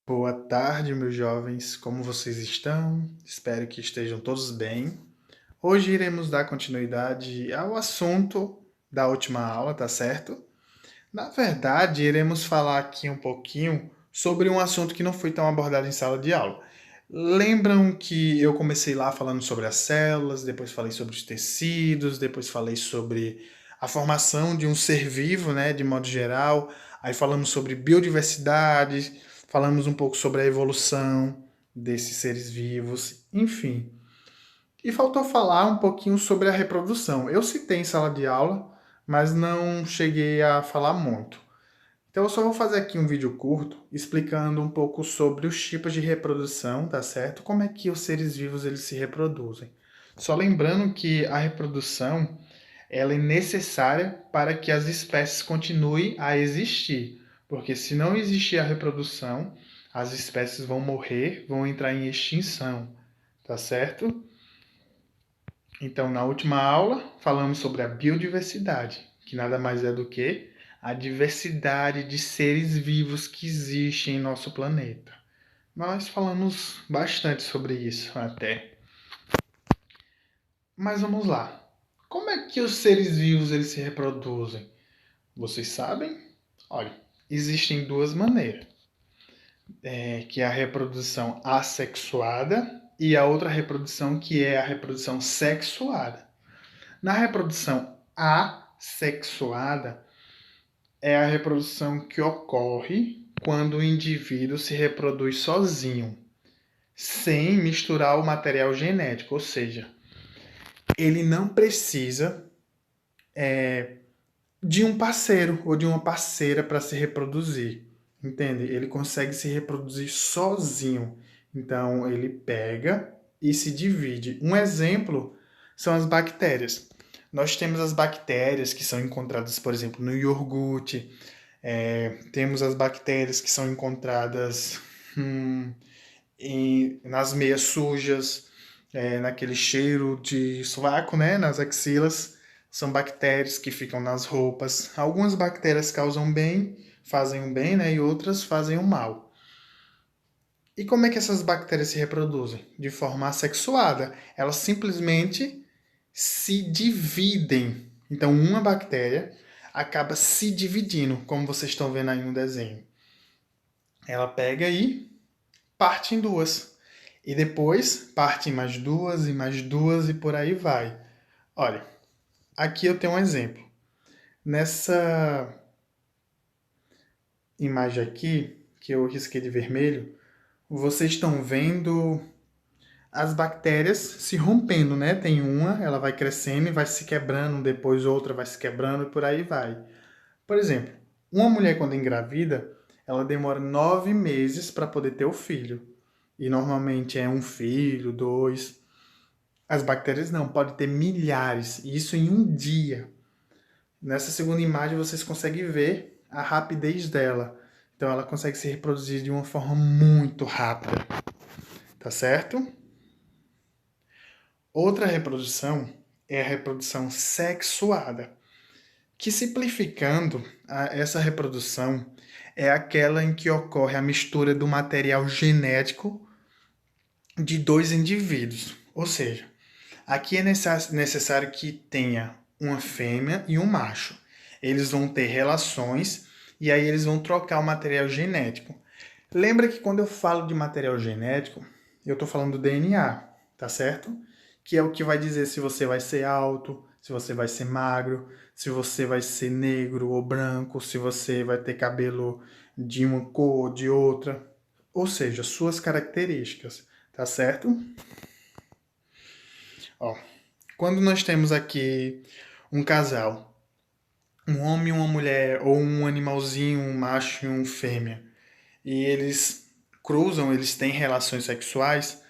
Boa tarde, meus jovens. Como vocês estão? Espero que estejam todos bem. Hoje iremos dar continuidade ao assunto da última aula, tá certo? Na verdade, iremos falar aqui um pouquinho sobre um assunto que não foi tão abordado em sala de aula. Lembram que eu comecei lá falando sobre as células, depois falei sobre os tecidos, depois falei sobre a formação de um ser vivo, né, de modo geral. Aí falamos sobre biodiversidade, falamos um pouco sobre a evolução desses seres vivos, enfim. E faltou falar um pouquinho sobre a reprodução. Eu citei em sala de aula, mas não cheguei a falar muito. Então eu só vou fazer aqui um vídeo curto explicando um pouco sobre os tipos de reprodução, tá certo? Como é que os seres vivos eles se reproduzem. Só lembrando que a reprodução ela é necessária para que as espécies continuem a existir, porque se não existir a reprodução, as espécies vão morrer, vão entrar em extinção, tá certo? Então, na última aula, falamos sobre a biodiversidade, que nada mais é do que a diversidade de seres vivos que existem em nosso planeta. Nós falamos bastante sobre isso até. Mas vamos lá. Como é que os seres vivos eles se reproduzem? Vocês sabem? Olha, existem duas maneiras, que é a reprodução assexuada e a outra reprodução que é a reprodução sexuada. Na reprodução assexuada é a reprodução que ocorre quando o indivíduo se reproduz sozinho, sem misturar o material genético, ou seja, ele não precisa de um parceiro ou de uma parceira para se reproduzir, entende? Ele consegue se reproduzir sozinho. Então ele pega e se divide. Um exemplo são as bactérias. Nós temos as bactérias que são encontradas, por exemplo, no iogurte. Temos as bactérias que são encontradas nas meias sujas, naquele cheiro de sovaco, né, nas axilas. São bactérias que ficam nas roupas. Algumas bactérias causam bem, fazem o bem, né, e outras fazem o mal. E como é que essas bactérias se reproduzem? De forma assexuada. Elas simplesmente se dividem. Então, uma bactéria acaba se dividindo, como vocês estão vendo aí no desenho. Ela pega e parte em duas. E depois parte em mais duas e por aí vai. Olha, aqui eu tenho um exemplo. Nessa imagem aqui, que eu risquei de vermelho, vocês estão vendo as bactérias se rompendo, né? Tem uma, ela vai crescendo e vai se quebrando, depois outra vai se quebrando e por aí vai. Por exemplo, uma mulher quando engravida, ela demora 9 meses para poder ter o filho. E normalmente é um filho, dois. As bactérias não, pode ter milhares, e isso em um dia. Nessa segunda imagem vocês conseguem ver a rapidez dela. Então ela consegue se reproduzir de uma forma muito rápida, tá certo? Outra reprodução é a reprodução sexuada, que simplificando, essa reprodução é aquela em que ocorre a mistura do material genético de dois indivíduos. Ou seja, aqui é necessário que tenha uma fêmea e um macho. Eles vão ter relações e aí eles vão trocar o material genético. Lembra que quando eu falo de material genético, eu estou falando do DNA, tá certo? Que é o que vai dizer se você vai ser alto, se você vai ser magro, se você vai ser negro ou branco, se você vai ter cabelo de uma cor ou de outra. Ou seja, suas características, tá certo? Ó, quando nós temos aqui um casal, um homem e uma mulher, ou um animalzinho, um macho e uma fêmea, e eles cruzam, eles têm relações sexuais,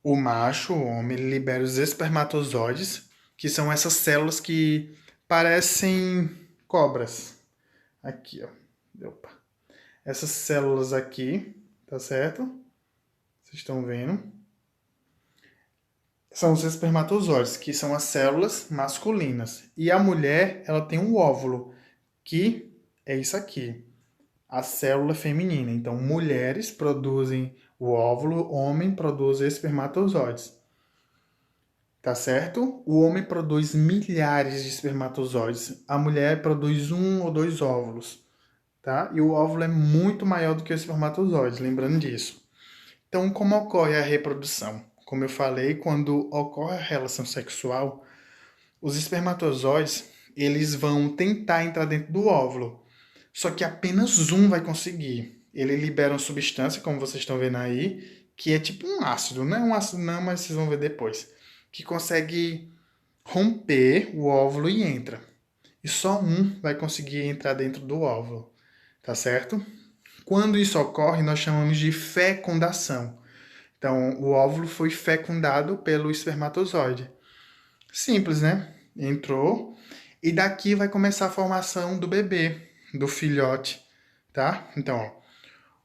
o macho, o homem, ele libera os espermatozoides, que são essas células que parecem cobras. Aqui, ó. Opa. Essas células aqui, tá certo? Vocês estão vendo? São os espermatozoides, que são as células masculinas. E a mulher, ela tem um óvulo, que é isso aqui. a célula feminina. Então, mulheres produzem o óvulo, homem produz espermatozoides. Tá certo? O homem produz milhares de espermatozoides, a mulher produz um ou dois óvulos, tá? E o óvulo é muito maior do que os espermatozoides, lembrando disso. Então, como ocorre a reprodução? Como eu falei, quando ocorre a relação sexual, os espermatozoides, eles vão tentar entrar dentro do óvulo, só que apenas um vai conseguir. Ele libera uma substância, como vocês estão vendo aí, que é tipo um ácido. Não é um ácido não, mas vocês vão ver depois. Que consegue romper o óvulo e entra. E só um vai conseguir entrar dentro do óvulo, tá certo? Quando isso ocorre, nós chamamos de fecundação. Então, o óvulo foi fecundado pelo espermatozoide. Simples, né? Entrou. E daqui vai começar a formação do bebê, do filhote, tá? Então, ó,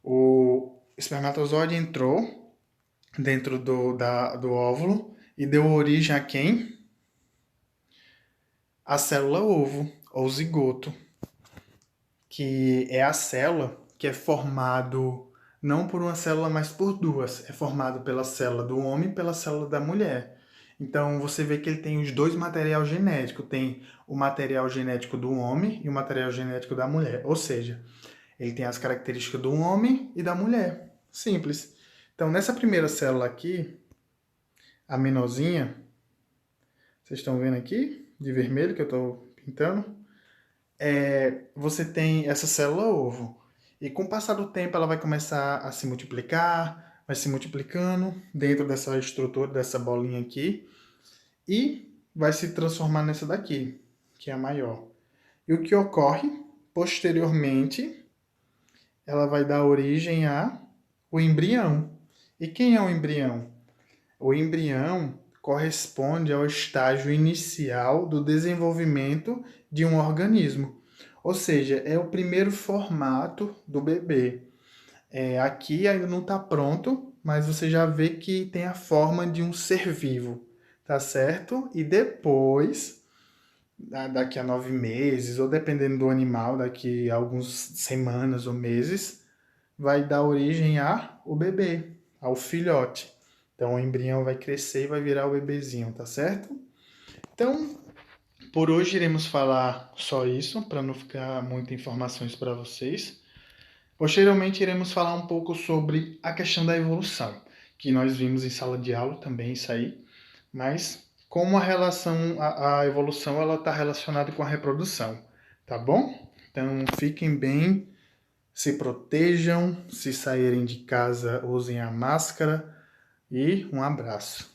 o espermatozoide entrou dentro do óvulo e deu origem a quem? A célula ovo, ou zigoto, que é a célula que é formado não por uma célula, mas por duas. É formado pela célula do homem e pela célula da mulher. Então você vê que ele tem os dois materiais genéticos. Tem o material genético do homem e o material genético da mulher. Ou seja, ele tem as características do homem e da mulher. Simples. Então nessa primeira célula aqui, a menorzinha, vocês estão vendo aqui, de vermelho que eu estou pintando, você tem essa célula ovo. E com o passar do tempo ela vai começar a se multiplicar, vai se multiplicando dentro dessa estrutura, dessa bolinha aqui, e vai se transformar nessa daqui, que é a maior. E o que ocorre, posteriormente, ela vai dar origem a o embrião. E quem é o embrião? O embrião corresponde ao estágio inicial do desenvolvimento de um organismo. Ou seja, é o primeiro formato do bebê. Aqui ainda não está pronto, mas você já vê que tem a forma de um ser vivo, tá certo? E depois, daqui a 9 meses, ou dependendo do animal, daqui a algumas semanas ou meses, vai dar origem ao bebê, ao filhote. Então o embrião vai crescer e vai virar o bebezinho, tá certo? Então, por hoje iremos falar só isso, para não ficar muitas informações para vocês. Posteriormente iremos falar um pouco sobre a questão da evolução, que nós vimos em sala de aula também isso aí, mas como a evolução ela está relacionada com a reprodução, tá bom? Então fiquem bem, se protejam, se saírem de casa usem a máscara e um abraço.